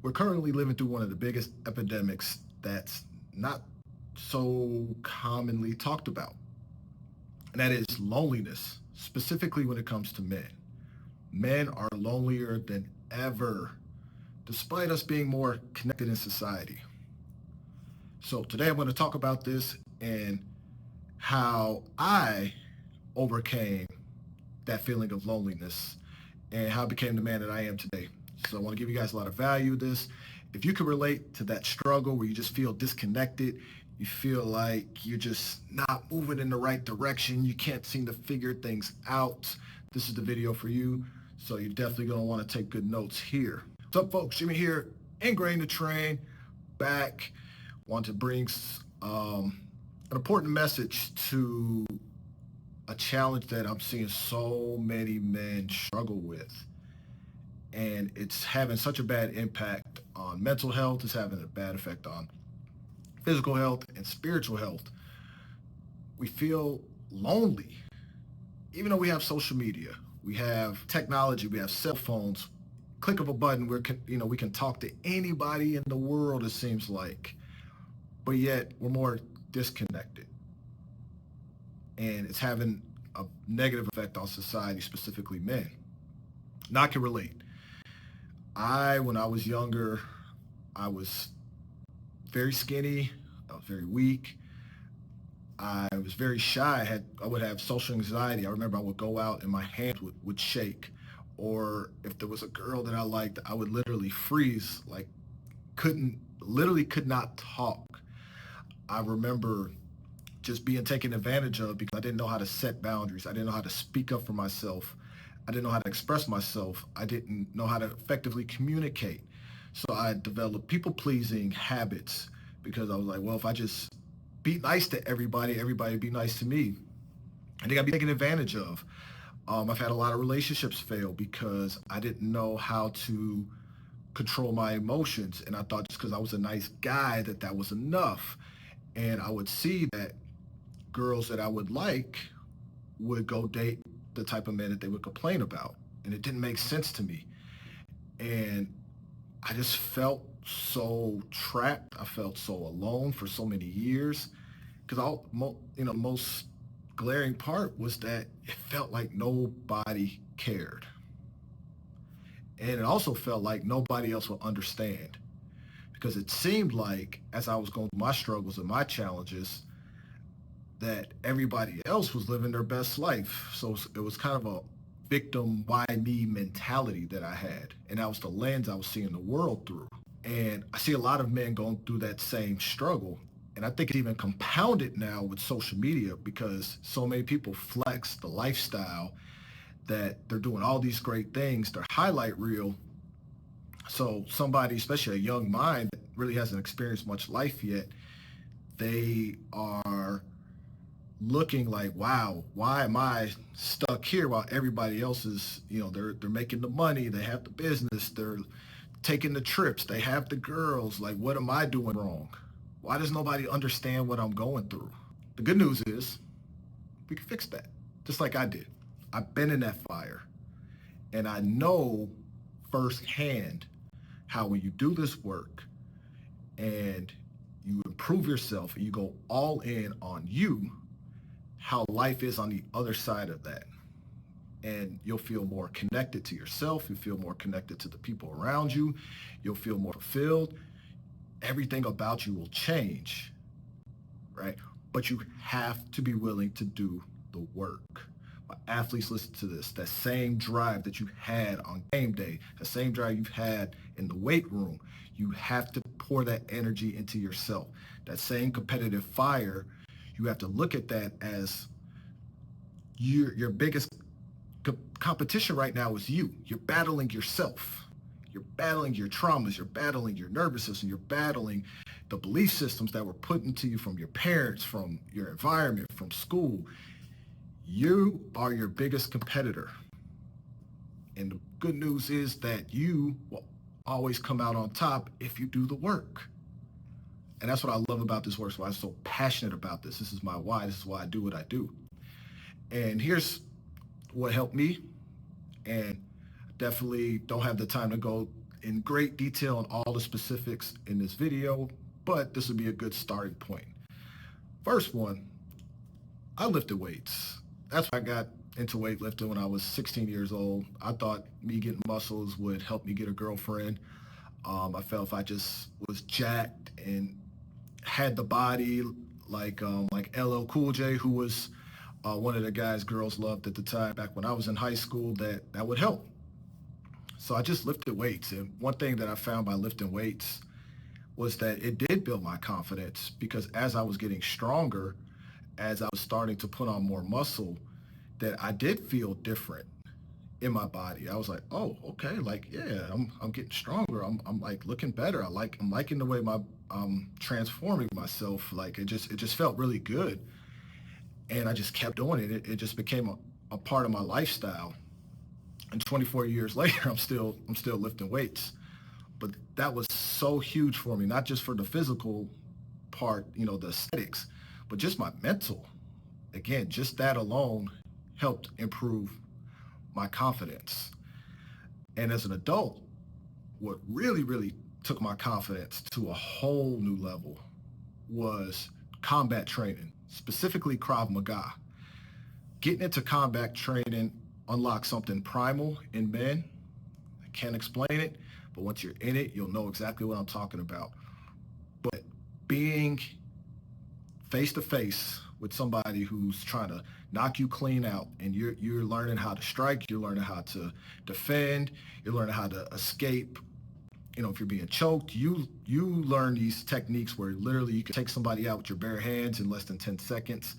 We're currently living through one of the biggest epidemics that's not so commonly talked about, and that is loneliness, specifically when it comes to men. Men are lonelier than ever, despite us being more connected in society. So today I'm going to talk about this and how I overcame that feeling of loneliness and how I became the man that I am today. So I want to give you guys a lot of value to this. If you can relate to that struggle where you just feel disconnected, you feel like you're just not moving in the right direction, you can't seem to figure things out, this is the video for you. So you're definitely going to want to take good notes here. What's up, folks? Jimmy here, Ingrain the Train, back. Want to bring an important message to a challenge that I'm seeing so many men struggle with. And it's having such a bad impact on mental health. It's having a bad effect on physical health and spiritual health. We feel lonely, even though we have social media, we have technology, we have cell phones. Click of a button, we can talk to anybody in the world, it seems like, but yet we're more disconnected, and it's having a negative effect on society, specifically men. Now I can relate. When I was younger, I was very skinny, I was very weak, I was very shy. I would have social anxiety. I remember I would go out and my hands would shake. Or if there was a girl that I liked, I would literally freeze, like literally could not talk. I remember just being taken advantage of because I didn't know how to set boundaries. I didn't know how to speak up for myself. I didn't know how to express myself. I didn't know how to effectively communicate. So I developed people-pleasing habits because I was like, well, if I just be nice to everybody, everybody would be nice to me. I think I'd be taken advantage of. I've had a lot of relationships fail because I didn't know how to control my emotions. And I thought just because I was a nice guy that was enough. And I would see that girls that I would like would go date the type of men that they would complain about. And it didn't make sense to me. And I just felt so trapped. I felt so alone for so many years because most glaring part was that it felt like nobody cared. And it also felt like nobody else would understand because it seemed like as I was going through my struggles and my challenges that everybody else was living their best life. So it was kind of a victim, why me mentality that I had. And that was the lens I was seeing the world through. And I see a lot of men going through that same struggle. And I think it's even compounded now with social media because so many people flex the lifestyle that they're doing all these great things, their highlight reel. So somebody, especially a young mind that really hasn't experienced much life yet, they are looking like, wow, why am I stuck here while everybody else is, they're making the money, they have the business, they're taking the trips, they have the girls, like what am I doing wrong? Why does nobody understand what I'm going through? The good news is we can fix that, just like I did. I've been in that fire, and I know firsthand how when you do this work and you improve yourself and you go all in on you, how life is on the other side of that. And you'll feel more connected to yourself. You feel more connected to the people around you. You'll feel more fulfilled. Everything about you will change, right? But you have to be willing to do the work. My athletes, listen to this. That same drive that you had on game day, the same drive you've had in the weight room, you have to pour that energy into yourself. That same competitive fire, you have to look at that as your biggest competition right now is you. You're battling yourself. You're battling your traumas. You're battling your nervous system. You're battling the belief systems that were put into you from your parents, from your environment, from school. You are your biggest competitor. And the good news is that you will always come out on top if you do the work. And that's what I love about this work. So I'm so passionate about this. This is my why. This is why I do what I do. And here's what helped me. And definitely don't have the time to go in great detail on all the specifics in this video, but this would be a good starting point. First one, I lifted weights. That's why I got into weightlifting when I was 16 years old. I thought me getting muscles would help me get a girlfriend. I felt if I just was jacked and had the body like LL Cool J, who was one of the guys girls loved at the time back when I was in high school, that would help. So I just lifted weights. And one thing that I found by lifting weights was that it did build my confidence, because as I was getting stronger, as I was starting to put on more muscle, that I did feel different in my body. I was like, oh, okay, like, yeah, I'm getting stronger. I'm like looking better. I'm liking the way I'm transforming myself. Like it just felt really good. And I just kept doing it. It just became a part of my lifestyle. And 24 years later, I'm still lifting weights. But that was so huge for me, not just for the physical part, the aesthetics, but just my mental. Again, just that alone helped improve my confidence. And as an adult, what really, really took my confidence to a whole new level was combat training, specifically Krav Maga. Getting into combat training unlocks something primal in men. I can't explain it, but once you're in it, you'll know exactly what I'm talking about. But being face to face with somebody who's trying to knock you clean out, and you're learning how to strike, you're learning how to defend, you're learning how to escape. If you're being choked, you learn these techniques where literally you can take somebody out with your bare hands in less than 10 seconds.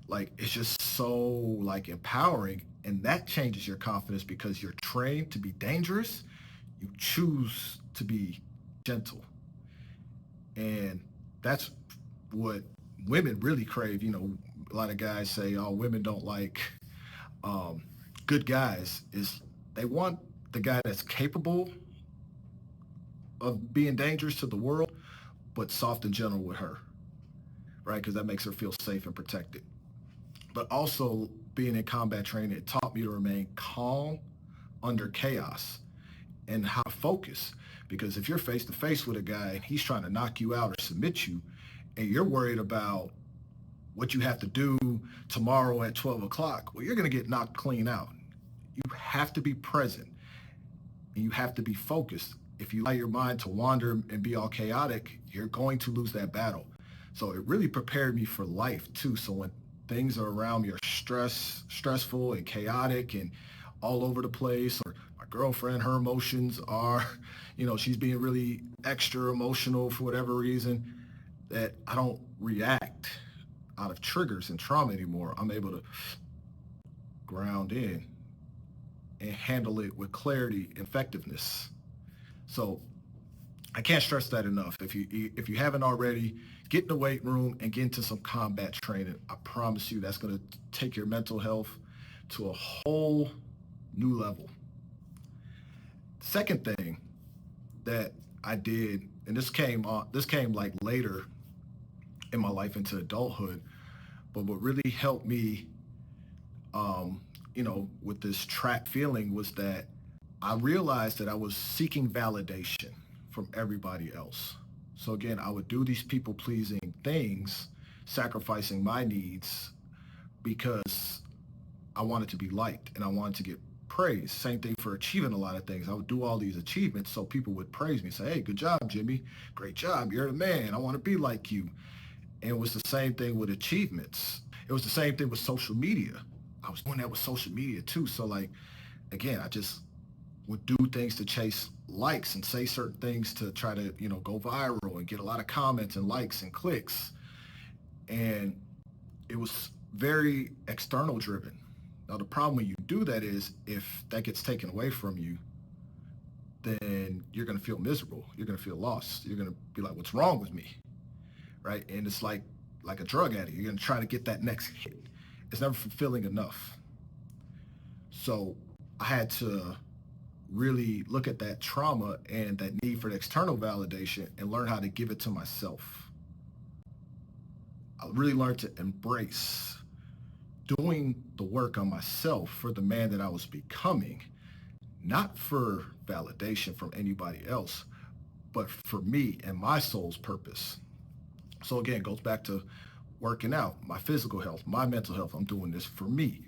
Like, it's just so like empowering, and that changes your confidence because you're trained to be dangerous. You choose to be gentle, and that's what women really crave. A lot of guys say, oh, women don't like good guys. Is they want the guy that's capable of being dangerous to the world, but soft and gentle with her, right? Because that makes her feel safe and protected. But also, being in combat training, it taught me to remain calm under chaos and how to focus. Because if you're face to face with a guy and he's trying to knock you out or submit you, and you're worried about what you have to do tomorrow at 12 o'clock, well, you're going to get knocked clean out. You have to be present, and you have to be focused. If you allow your mind to wander and be all chaotic, you're going to lose that battle. So it really prepared me for life too. So when things are around me are stressful and chaotic and all over the place, or my girlfriend, her emotions are, she's being really extra emotional for whatever reason, that I don't react out of triggers and trauma anymore. I'm able to ground in and handle it with clarity and effectiveness. So I can't stress that enough. If you haven't already, get in the weight room and get into some combat training. I promise you that's going to take your mental health to a whole new level. Second thing that I did, and this came like later in my life into adulthood, but what really helped me, with this trapped feeling, was that I realized that I was seeking validation from everybody else. So again, I would do these people-pleasing things, sacrificing my needs because I wanted to be liked and I wanted to get praise. Same thing for achieving a lot of things. I would do all these achievements so people would praise me, say, hey, good job, Jimmy. Great job. You're the man. I want to be like you. And it was the same thing with achievements. It was the same thing with social media. I was doing that with social media too. So like, again, I just would do things to chase likes and say certain things to try to, go viral and get a lot of comments and likes and clicks. And it was very external driven. Now, the problem when you do that is if that gets taken away from you, then you're going to feel miserable. You're going to feel lost. You're going to be like, what's wrong with me? Right? And it's like a drug addict. You're going to try to get that next hit. It's never fulfilling enough. So I had to really look at that trauma and that need for the external validation and learn how to give it to myself. I really learned to embrace doing the work on myself for the man that I was becoming, not for validation from anybody else, but for me and my soul's purpose. So again, it goes back to working out, my physical health, my mental health. I'm doing this for me.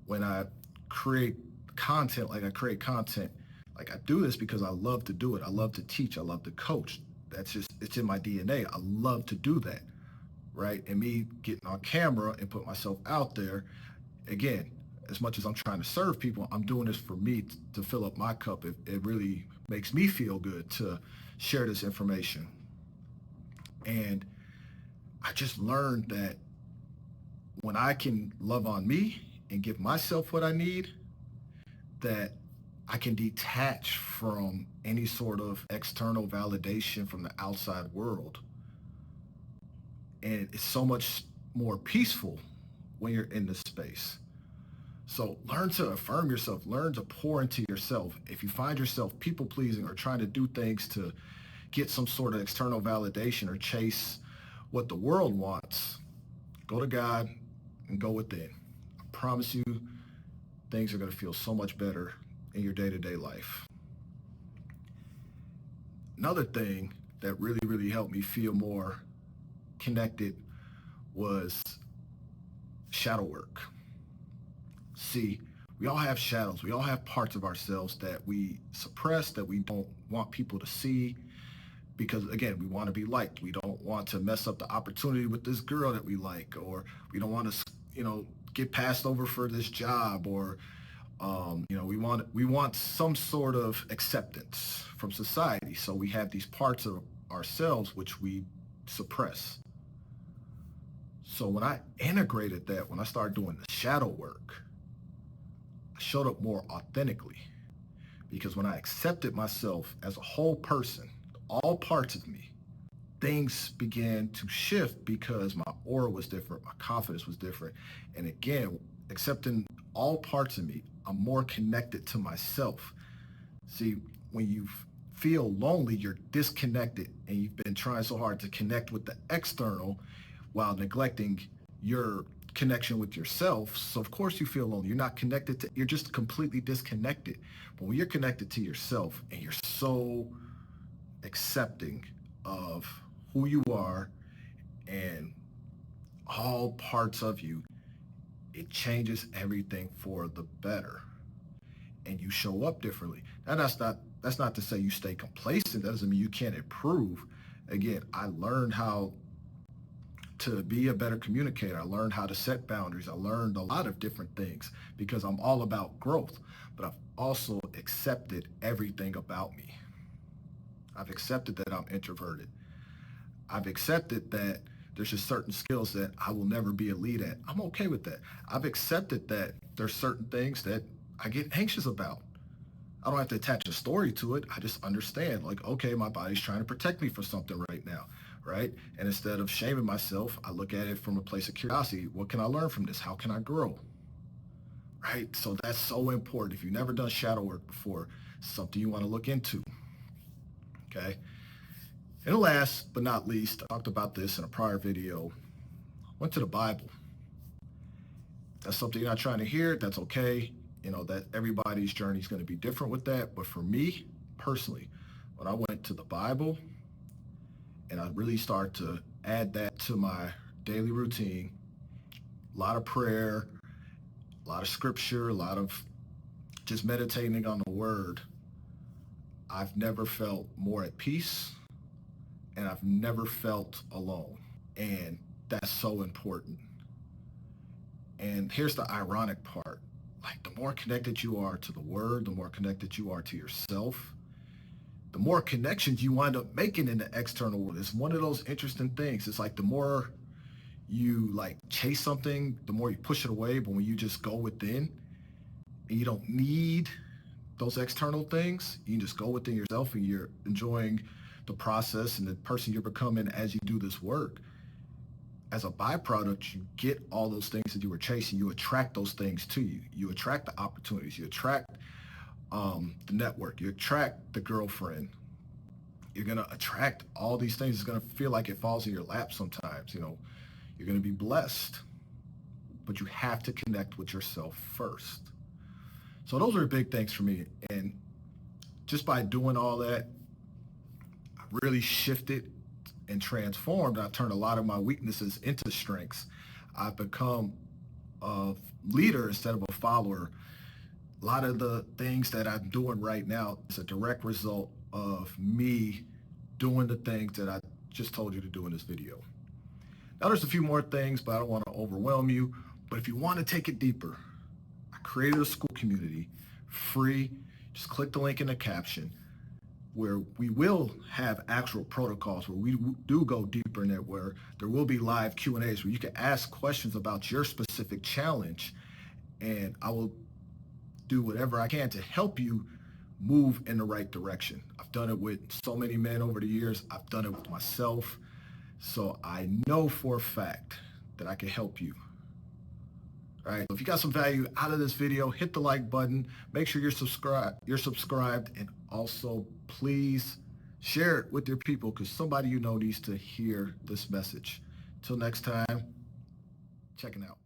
When I create content, like I do this because I love to do it. I love to teach. I love to coach. That's just, it's in my DNA. I love to do that, right? And me getting on camera and put myself out there, again, as much as I'm trying to serve people, I'm doing this for me to fill up my cup. It really makes me feel good to share this information. And I just learned that when I can love on me and give myself what I need, that I can detach from any sort of external validation from the outside world. And it's so much more peaceful when you're in this space. So learn to affirm yourself, learn to pour into yourself. If you find yourself people pleasing or trying to do things to get some sort of external validation or chase what the world wants, go to God and go within. I promise you, things are going to feel so much better in your day-to-day life. Another thing that really, really helped me feel more connected was shadow work. See, we all have shadows. We all have parts of ourselves that we suppress, that we don't want people to see because, again, we want to be liked. We don't want to mess up the opportunity with this girl that we like, or we don't want to, get passed over for this job, or we want some sort of acceptance from society. So we have these parts of ourselves which we suppress. So when I integrated that, when I started doing the shadow work, I showed up more authentically. Because when I accepted myself as a whole person, all parts of me, things began to shift because my aura was different, my confidence was different. And again, accepting all parts of me, I'm more connected to myself. See, when you feel lonely, you're disconnected and you've been trying so hard to connect with the external while neglecting your connection with yourself. So of course you feel lonely. You're not connected to, you're just completely disconnected. But when you're connected to yourself and you're so accepting of who you are and all parts of you, it changes everything for the better. And you show up differently. Now that's not to say you stay complacent. That doesn't mean you can't improve. Again, I learned how to be a better communicator. I learned how to set boundaries. I learned a lot of different things because I'm all about growth. But I've also accepted everything about me. I've accepted that I'm introverted. I've accepted that there's just certain skills that I will never be a lead at. I'm okay with that. I've accepted that there's certain things that I get anxious about. I don't have to attach a story to it. I just understand, like, okay, my body's trying to protect me from something right now, right? And instead of shaming myself, I look at it from a place of curiosity. What can I learn from this? How can I grow? Right? So that's so important. If you've never done shadow work before, something you want to look into, okay? And last but not least, I talked about this in a prior video, went to the Bible. That's something you're not trying to hear, that's okay. That everybody's journey is going to be different with that. But for me, personally, when I went to the Bible and I really started to add that to my daily routine, a lot of prayer, a lot of scripture, a lot of just meditating on the word, I've never felt more at peace and I've never felt alone. And that's so important. And here's the ironic part. Like, the more connected you are to the word, the more connected you are to yourself, the more connections you wind up making in the external world. It's one of those interesting things. It's like the more you chase something, the more you push it away. But when you just go within and you don't need those external things, you can just go within yourself and you're enjoying the process and the person you're becoming as you do this work. As a byproduct, you get all those things that you were chasing. You attract those things to you. You attract the opportunities. You attract the network. You attract the girlfriend. You're going to attract all these things. It's going to feel like it falls in your lap sometimes. You're going to be blessed. But you have to connect with yourself first. So those are big things for me. And just by doing all that, I really shifted and transformed. I turned a lot of my weaknesses into strengths. I've become a leader instead of a follower. A lot of the things that I'm doing right now is a direct result of me doing the things that I just told you to do in this video. Now there's a few more things, but I don't want to overwhelm you. But if you want to take it deeper, I created a school community, free. Just click the link in the caption, where we will have actual protocols where we do go deeper in it, where there will be live Q&As where you can ask questions about your specific challenge, and I will do whatever I can to help you move in the right direction. I've done it with so many men over the years. I've done it with myself. So I know for a fact that I can help you. All right, so if you got some value out of this video, hit the like button. Make sure you're subscribed, and also please share it with your people, because somebody you know needs to hear this message. Till next time, checking out.